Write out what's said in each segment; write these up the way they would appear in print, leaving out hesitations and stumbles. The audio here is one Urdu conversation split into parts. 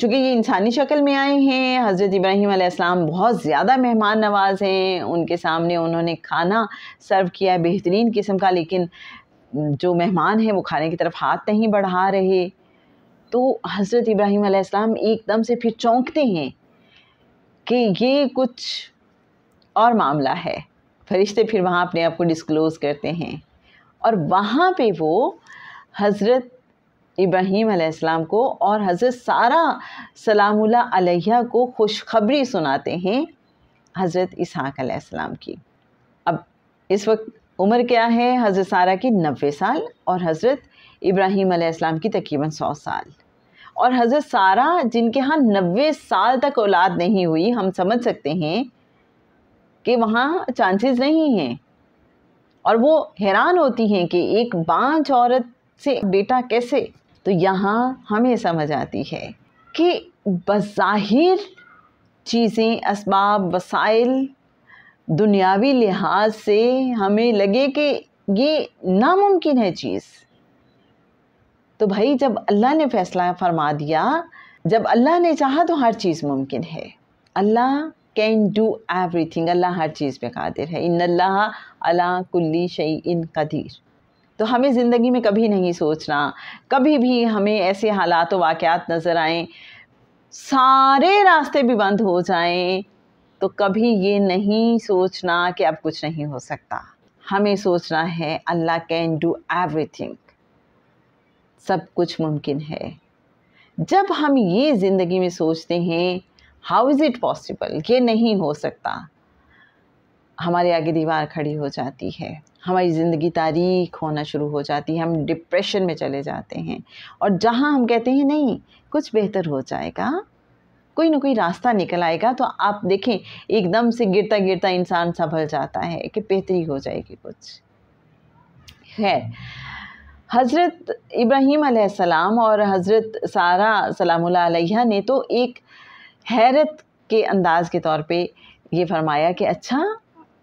چونکہ یہ انسانی شکل میں آئے ہیں، حضرت ابراہیم علیہ السلام بہت زیادہ مہمان نواز ہیں، ان کے سامنے انہوں نے کھانا سرو کیا ہے بہترین قسم کا، لیکن جو مہمان ہیں وہ کھانے کی طرف ہاتھ نہیں بڑھا رہے. تو حضرت ابراہیم علیہ السلام ایک دم سے پھر چونکتے ہیں کہ یہ کچھ اور معاملہ ہے. فرشتے پھر وہاں اپنے آپ کو ڈسکلوز کرتے ہیں، اور وہاں پہ وہ حضرت ابراہیم علیہ السلام کو اور حضرت سارہ سلام اللہ علیہ کو خوشخبری سناتے ہیں حضرت اسحاق علیہ السلام کی. اب اس وقت عمر کیا ہے؟ حضرت سارہ کی 90 سال اور حضرت ابراہیم علیہ السلام کی تقریباً 100 سال. اور حضرت سارہ جن کے ہاں 90 سال تک اولاد نہیں ہوئی، ہم سمجھ سکتے ہیں کہ وہاں چانسز نہیں ہیں، اور وہ حیران ہوتی ہیں کہ ایک بانجھ عورت سے بیٹا کیسے. تو یہاں ہمیں سمجھ آتی ہے کہ بظاہر چیزیں، اسباب، وسائل دنیاوی لحاظ سے ہمیں لگے کہ یہ ناممکن ہے چیز، تو بھائی جب اللہ نے فیصلہ فرما دیا، جب اللہ نے چاہا تو ہر چیز ممکن ہے. اللہ کین ڈو ایوری تھنگ، اللہ ہر چیز پہ قادر ہے. ان اللہ علی کل شیء قدیر. تو ہمیں زندگی میں کبھی نہیں سوچنا، کبھی بھی ہمیں ایسے حالات و واقعات نظر آئیں، سارے راستے بھی بند ہو جائیں، تو کبھی یہ نہیں سوچنا کہ اب کچھ نہیں ہو سکتا. ہمیں سوچنا ہے اللہ کین ڈو ایوری تھنگ، سب کچھ ممکن ہے. جب ہم یہ زندگی میں سوچتے ہیں ہاؤ از اٹ پاسبل، یہ نہیں ہو سکتا، ہمارے آگے دیوار کھڑی ہو جاتی ہے، ہماری زندگی تاریک ہونا شروع ہو جاتی ہے، ہم ڈپریشن میں چلے جاتے ہیں. اور جہاں ہم کہتے ہیں نہیں کچھ بہتر ہو جائے گا، کوئی نہ کوئی راستہ نکل آئے گا، تو آپ دیکھیں ایک دم سے گرتا گرتا انسان سنبھل جاتا ہے کہ بہتری ہو جائے گی کچھ. خیر، حضرت ابراہیم علیہ السلام اور حضرت سارہ سلام اللہ علیہ نے تو ایک حیرت کے انداز کے طور پہ یہ فرمایا کہ اچھا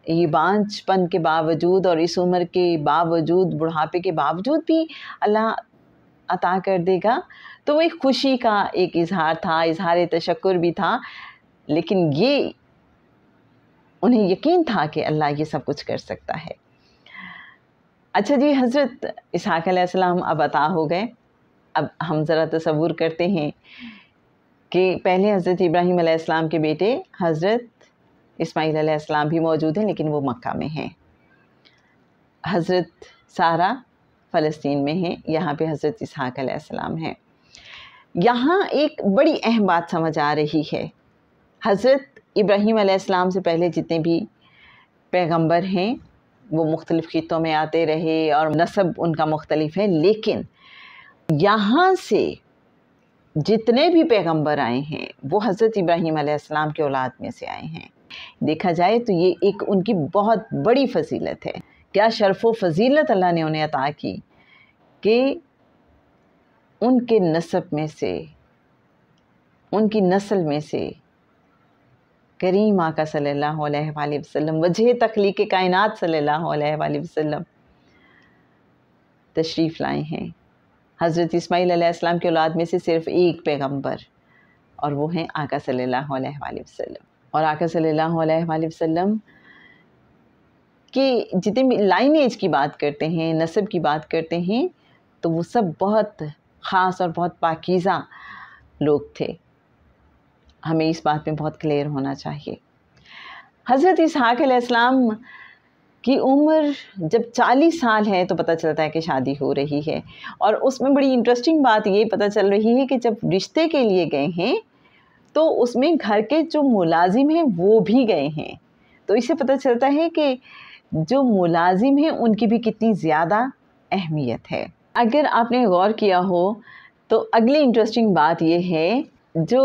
یہ بانجھ پن کے باوجود اور اس عمر کے باوجود، بڑھاپے کے باوجود بھی اللہ عطا کر دے گا. تو وہ ایک خوشی کا ایک اظہار تھا، اظہار تشکر بھی تھا، لیکن یہ انہیں یقین تھا کہ اللہ یہ سب کچھ کر سکتا ہے. اچھا جی، حضرت اسحاق علیہ السلام اب عطا ہو گئے. اب ہم ذرا تصور کرتے ہیں کہ پہلے حضرت ابراہیم علیہ السلام کے بیٹے حضرت اسماعیل علیہ السلام بھی موجود ہیں، لیکن وہ مکہ میں ہیں. حضرت سارہ فلسطین میں ہیں، یہاں پہ حضرت اسحاق علیہ السلام ہیں. یہاں ایک بڑی اہم بات سمجھ آ رہی ہے. حضرت ابراہیم علیہ السلام سے پہلے جتنے بھی پیغمبر ہیں وہ مختلف خطوں میں آتے رہے اور نسب ان کا مختلف ہے، لیکن یہاں سے جتنے بھی پیغمبر آئے ہیں وہ حضرت ابراہیم علیہ السلام کے اولاد میں سے آئے ہیں. دیکھا جائے تو یہ ایک ان کی بہت بڑی فضیلت ہے. کیا شرف و فضیلت اللہ نے انہیں عطا کی کہ ان کے نسب میں سے، ان کی نسل میں سے کریم آقا صلی اللہ علیہ وآلہ وسلم، وجہ تخلیق کائنات صلی اللہ علیہ وآلہ وسلم تشریف لائے ہیں. حضرت اسماعیل علیہ السلام کے اولاد میں سے صرف ایک پیغمبر، اور وہ ہیں آقا صلی اللہ علیہ وآلہ وسلم. اور آقا صلی اللہ علیہ وآلہ وسلم کہ جتنے بھی لائنیج کی بات کرتے ہیں، نسب کی بات کرتے ہیں، تو وہ سب بہت خاص اور بہت پاکیزہ لوگ تھے. ہمیں اس بات میں بہت کلیئر ہونا چاہیے. حضرت اسحاق علیہ السلام کی عمر جب 40 سال ہے تو پتہ چلتا ہے کہ شادی ہو رہی ہے. اور اس میں بڑی انٹرسٹنگ بات یہ پتہ چل رہی ہے کہ جب رشتے کے لیے گئے ہیں تو اس میں گھر کے جو ملازم ہیں وہ بھی گئے ہیں. تو اس سے پتہ چلتا ہے کہ جو ملازم ہیں ان کی بھی کتنی زیادہ اہمیت ہے. اگر آپ نے غور کیا ہو تو اگلی انٹرسٹنگ بات یہ ہے، جو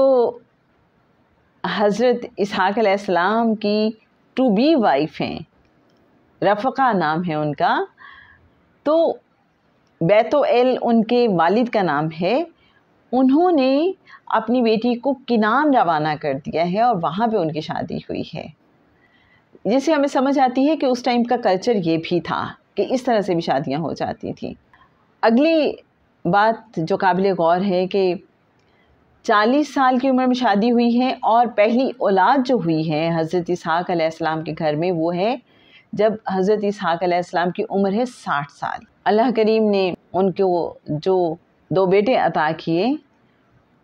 حضرت اسحاق علیہ السلام کی ٹو بی وائف ہیں، رفقہ نام ہے ان کا، تو بیتوئیل ان کے والد کا نام ہے. انہوں نے اپنی بیٹی کو کنعان روانہ کر دیا ہے اور وہاں پہ ان کی شادی ہوئی ہے. جس سے ہمیں سمجھ آتی ہے کہ اس ٹائم کا کلچر یہ بھی تھا کہ اس طرح سے بھی شادیاں ہو جاتی تھیں. اگلی بات جو قابل غور ہے کہ 40 سال کی عمر میں شادی ہوئی ہے، اور پہلی اولاد جو ہوئی ہے حضرت اسحاق علیہ السلام کے گھر میں وہ ہے جب حضرت اسحاق علیہ السلام کی عمر ہے 60 سال۔ اللہ کریم نے ان کو جو 2 بیٹے عطا کیے،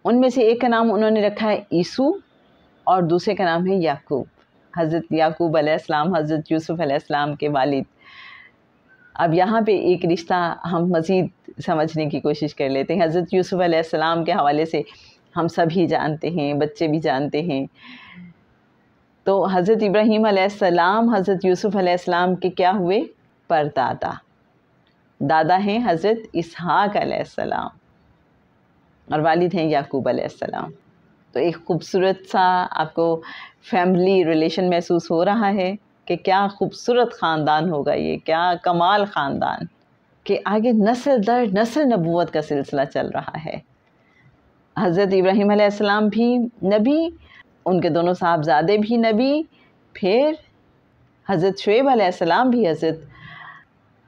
ان میں سے ایک کا نام انہوں نے رکھا ہے عیسو اور دوسرے کا نام ہے یعقوب۔ حضرت یعقوب علیہ السلام حضرت یوسف علیہ السلام کے والد۔ اب یہاں پہ ایک رشتہ ہم مزید سمجھنے کی کوشش کر لیتے ہیں۔ حضرت یوسف علیہ السلام کے حوالے سے ہم سب ہی جانتے ہیں، بچے بھی جانتے ہیں۔ تو حضرت ابراہیم علیہ السلام حضرت یوسف علیہ السلام کے کیا ہوئے؟ پردادا۔ دادا ہیں حضرت اسحاق علیہ السلام اور والد ہیں یعقوب علیہ السلام۔ تو ایک خوبصورت سا آپ کو فیملی ریلیشن محسوس ہو رہا ہے کہ کیا خوبصورت خاندان ہوگا یہ، کیا کمال خاندان، کہ آگے نسل در نسل نبوت کا سلسلہ چل رہا ہے۔ حضرت ابراہیم علیہ السلام بھی نبی، ان کے دونوں صاحبزادے بھی نبی، پھر حضرت شعیب علیہ السلام بھی حضرت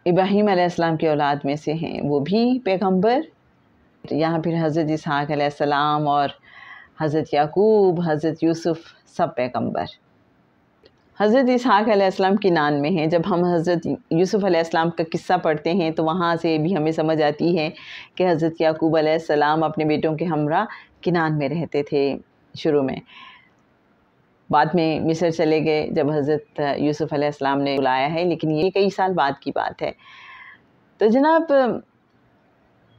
ابراہیم علیہ السلام کی اولاد میں سے ہیں، وہ بھی پیغمبر۔ یہاں پھر حضرت اسحاق علیہ السلام اور حضرت یعقوب، حضرت یوسف سب پیغمبر۔ حضرت اسحاق علیہ السلام کنعان میں ہیں۔ جب ہم حضرت یوسف علیہ السلام کا قصہ پڑھتے ہیں تو وہاں سے بھی ہمیں سمجھ آتی ہے کہ حضرت یعقوب علیہ السلام اپنے بیٹوں کے ہمراہ کنعان میں رہتے تھے شروع میں، بعد میں مصر چلے گئے جب حضرت یوسف علیہ السلام نے بلایا ہے، لیکن یہ کئی سال بعد کی بات ہے۔ تو جناب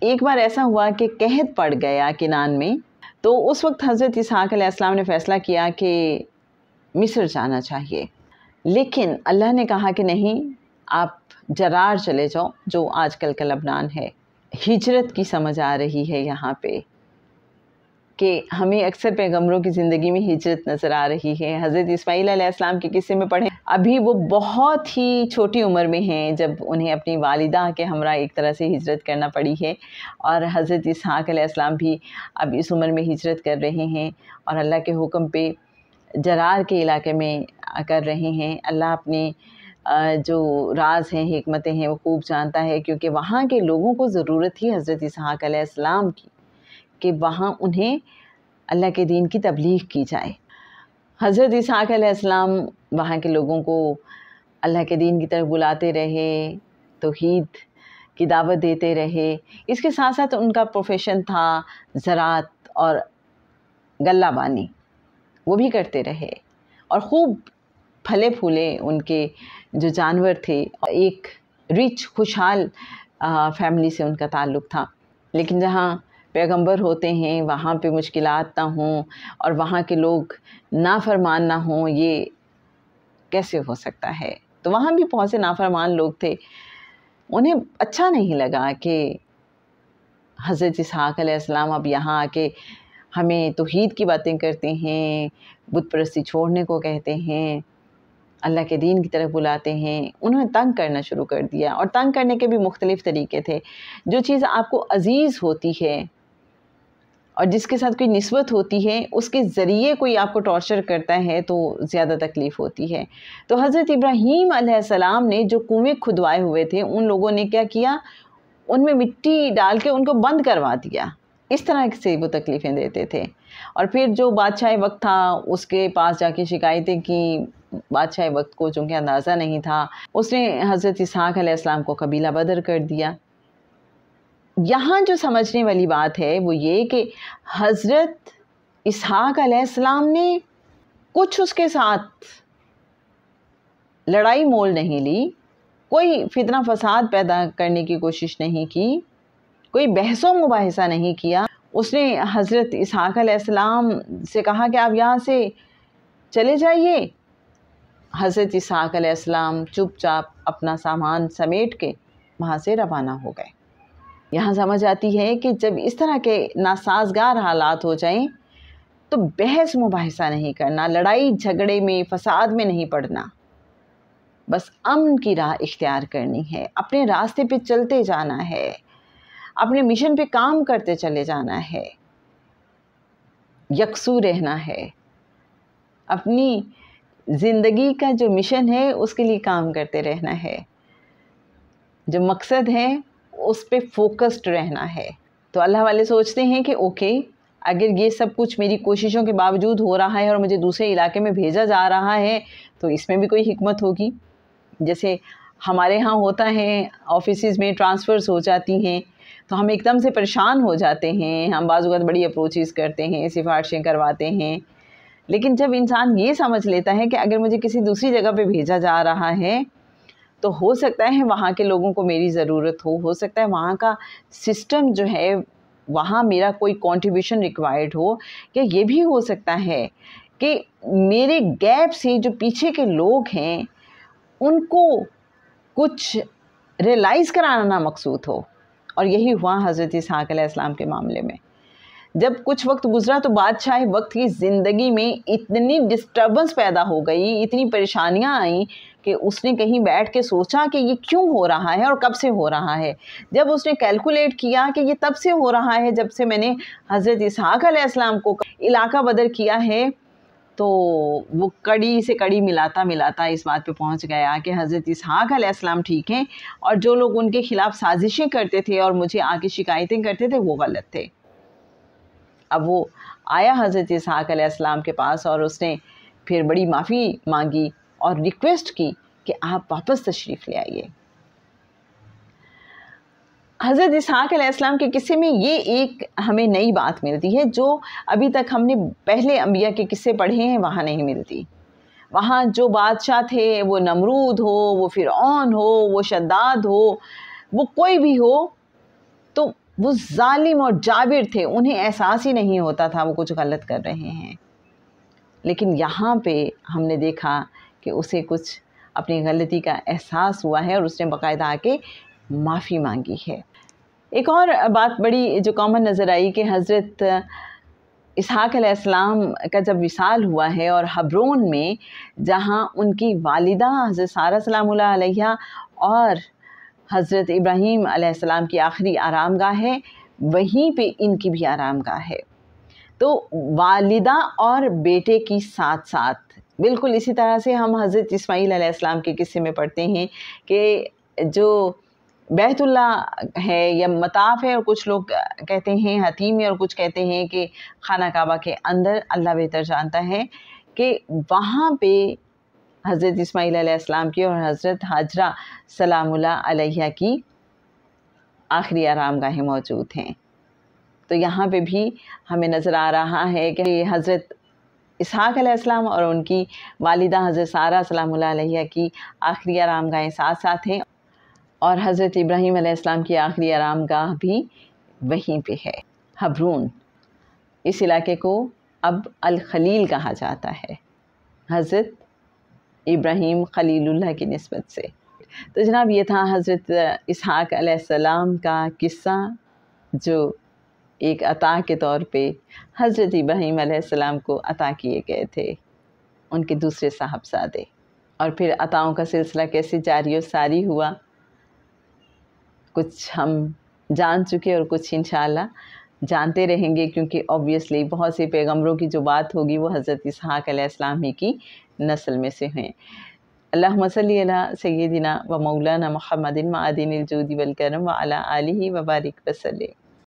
ایک بار ایسا ہوا کہ قحط پڑ گیا کنعان میں، تو اس وقت حضرت اسحاق علیہ السلام نے فیصلہ کیا کہ مصر جانا چاہیے، لیکن اللہ نے کہا کہ نہیں، آپ جرار چلے جاؤ جو آج کل کا لبنان ہے۔ ہجرت کی سمجھ آ رہی ہے یہاں پہ کہ ہمیں اکثر پیغمبروں کی زندگی میں ہجرت نظر آ رہی ہے۔ حضرت اسماعیل علیہ السلام کے قصے میں پڑھیں، ابھی وہ بہت ہی چھوٹی عمر میں ہیں جب انہیں اپنی والدہ کے ہمراہ ایک طرح سے ہجرت کرنا پڑی ہے، اور حضرت اسحاق علیہ السلام بھی اب اس عمر میں ہجرت کر رہے ہیں اور اللہ کے حکم پہ جرار کے علاقے میں کر رہے ہیں۔ اللہ اپنے جو راز ہیں، حکمتیں ہیں، وہ خوب جانتا ہے، کیونکہ وہاں کے لوگوں کو ضرورت تھی حضرت اسحاق علیہ السلام کی کہ وہاں انہیں اللہ کے دین کی تبلیغ کی جائے۔ حضرت اسحاق علیہ السلام وہاں کے لوگوں کو اللہ کے دین کی طرف بلاتے رہے، توحید کی دعوت دیتے رہے۔ اس کے ساتھ ساتھ ان کا پروفیشن تھا زراعت اور غلہ بانی، وہ بھی کرتے رہے، اور خوب پھلے پھولے ان کے جو جانور تھے۔ ایک رچ خوشحال فیملی سے ان کا تعلق تھا۔ لیکن جہاں پیغمبر ہوتے ہیں وہاں پہ مشکلات نہ ہوں اور وہاں کے لوگ نافرمان نہ ہوں، یہ کیسے ہو سکتا ہے؟ تو وہاں بھی بہت سے نافرمان لوگ تھے، انہیں اچھا نہیں لگا کہ حضرت اسحاق علیہ السلام اب یہاں آ کے ہمیں توحید کی باتیں کرتے ہیں، بت پرستی چھوڑنے کو کہتے ہیں، اللہ کے دین کی طرف بلاتے ہیں۔ انہوں نے تنگ کرنا شروع کر دیا، اور تنگ کرنے کے بھی مختلف طریقے تھے۔ جو چیز آپ کو عزیز ہوتی ہے اور جس کے ساتھ کوئی نسبت ہوتی ہے، اس کے ذریعے کوئی آپ کو ٹارچر کرتا ہے تو زیادہ تکلیف ہوتی ہے۔ تو حضرت ابراہیم علیہ السلام نے جو کنویں کھدوائے ہوئے تھے، ان لوگوں نے کیا کیا؟ ان میں مٹی ڈال کے ان کو بند کروا دیا۔ اس طرح سے وہ تکلیفیں دیتے تھے۔ اور پھر جو بادشاہ وقت تھا اس کے پاس جا کے شکایتیں کی۔ بادشاہ وقت کو چونکہ اندازہ نہیں تھا، اس نے حضرت اسحاق علیہ السلام کو قبیلہ بدر کر دیا۔ یہاں جو سمجھنے والی بات ہے وہ یہ کہ حضرت اسحاق علیہ السلام نے کچھ اس کے ساتھ لڑائی مول نہیں لی، کوئی فتنہ فساد پیدا کرنے کی کوشش نہیں کی، کوئی بحث و مباحثہ نہیں کیا۔ اس نے حضرت اسحاق علیہ السلام سے کہا کہ آپ یہاں سے چلے جائیے۔ حضرت اسحاق علیہ السلام چپ چاپ اپنا سامان سمیٹ کے وہاں سے روانہ ہو گئے۔ یہاں سمجھ آتی ہے کہ جب اس طرح کے ناسازگار حالات ہو جائیں تو بحث مباحثہ نہیں کرنا، لڑائی جھگڑے میں، فساد میں نہیں پڑنا، بس امن کی راہ اختیار کرنی ہے، اپنے راستے پہ چلتے جانا ہے، اپنے مشن پہ کام کرتے چلے جانا ہے، یکسو رہنا ہے، اپنی زندگی کا جو مشن ہے اس کے لیے کام کرتے رہنا ہے، جو مقصد ہے اس پہ فوکسڈ رہنا ہے۔ تو اللہ والے سوچتے ہیں کہ اوکے، اگر یہ سب کچھ میری کوششوں کے باوجود ہو رہا ہے اور مجھے دوسرے علاقے میں بھیجا جا رہا ہے تو اس میں بھی کوئی حکمت ہوگی۔ جیسے ہمارے ہاں ہوتا ہے آفیسز میں ٹرانسفرز ہو جاتی ہیں تو ہم ایک دم سے پریشان ہو جاتے ہیں، ہم بعض اوقات بڑی اپروچز کرتے ہیں، سفارشیں کرواتے ہیں، لیکن جب انسان یہ سمجھ لیتا ہے کہ اگر مجھے کسی دوسری جگہ پہ بھیجا جا رہا ہے تو ہو سکتا ہے وہاں کے لوگوں کو میری ضرورت ہو سکتا ہے وہاں کا سسٹم جو ہے وہاں میرا کوئی کنٹریبیوشن ریکوائرڈ ہو، یا یہ بھی ہو سکتا ہے کہ میرے گیپ سے جو پیچھے کے لوگ ہیں ان کو کچھ ریلائز کرانا مقصود ہو۔ اور یہی ہوا حضرت اسحاق علیہ السلام کے معاملے میں۔ جب کچھ وقت گزرا تو بادشاہ وقت کی زندگی میں اتنی ڈسٹربنس پیدا ہو گئی، اتنی پریشانیاں آئیں کہ اس نے کہیں بیٹھ کے سوچا کہ یہ کیوں ہو رہا ہے اور کب سے ہو رہا ہے۔ جب اس نے کیلکولیٹ کیا کہ یہ تب سے ہو رہا ہے جب سے میں نے حضرت اسحاق علیہ السلام کو علاقہ بدر کیا ہے، تو وہ کڑی سے کڑی ملاتا اس بات پہ پہنچ گیا کہ حضرت اسحاق علیہ السلام ٹھیک ہیں اور جو لوگ ان کے خلاف سازشیں کرتے تھے اور مجھے آ کے شکایتیں کرتے تھے وہ غلط تھے۔ اب وہ آیا حضرت اسحاق علیہ السلام کے پاس اور اس نے پھر بڑی معافی مانگی اور ریکویسٹ کی کہ آپ واپس تشریف لے آئیے۔ حضرت اسحاق علیہ السلام کے قصے میں یہ ایک ہمیں نئی بات ملتی ہے جو ابھی تک ہم نے پہلے انبیاء کے قصے پڑھے ہیں وہاں نہیں ملتی۔ وہاں جو بادشاہ تھے، وہ نمرود ہو، وہ فرعون ہو، وہ شداد ہو، وہ کوئی بھی ہو، تو وہ ظالم اور جابر تھے، انہیں احساس ہی نہیں ہوتا تھا وہ کچھ غلط کر رہے ہیں۔ لیکن یہاں پہ ہم نے دیکھا کہ اسے کچھ اپنی غلطی کا احساس ہوا ہے اور اس نے باقاعدہ آ کے معافی مانگی ہے۔ ایک اور بات بڑی جو کامن نظر آئی کہ حضرت اسحاق علیہ السلام کا جب وصال ہوا ہے اور حبرون میں جہاں ان کی والدہ حضرت سارہ سلام اللہ علیہا اور حضرت ابراہیم علیہ السلام کی آخری آرام گاہ ہے، وہیں پہ ان کی بھی آرام گاہ ہے۔ تو والدہ اور بیٹے کی ساتھ ساتھ بالکل اسی طرح سے ہم حضرت اسماعیل علیہ السلام کے قصے میں پڑھتے ہیں کہ جو بیت اللہ ہے یا مطاف ہے، اور کچھ لوگ کہتے ہیں حتیم ہے اور کچھ کہتے ہیں کہ خانہ کعبہ کے اندر، اللہ بہتر جانتا ہے، کہ وہاں پہ حضرت اسماعیل علیہ السلام کی اور حضرت ہاجرہ سلام اللہ علیہ کی آخری آرام گاہیں موجود ہیں۔ تو یہاں پہ بھی ہمیں نظر آ رہا ہے کہ حضرت اسحاق علیہ السلام اور ان کی والدہ حضرت سارہ سلام اللہ علیہ کی آخری آرام گاہیں ساتھ ساتھ ہیں، اور حضرت ابراہیم علیہ السلام کی آخری آرام گاہ بھی وہیں پہ ہے، حبرون۔ اس علاقے کو اب الخلیل کہا جاتا ہے، حضرت ابراہیم خلیل اللہ کی نسبت سے۔ تو جناب یہ تھا حضرت اسحاق علیہ السلام کا قصہ جو ایک عطا کے طور پہ حضرت ابراہیم علیہ السلام کو عطا کیے گئے تھے، ان کے دوسرے صاحبزادے، اور پھر عطاؤں کا سلسلہ کیسے جاری و ساری ہوا، کچھ ہم جان چکے اور کچھ انشاءاللہ جانتے رہیں گے، کیونکہ اوبویسلی بہت سے پیغمبروں کی جو بات ہوگی وہ حضرت اسحاق علیہ السلام ہی کی نسل میں سے ہیں۔ اللہم صلی علی سیدنا و مولانا محمد معدن الجود والکرم وعلی آلہ وبارک وسلم۔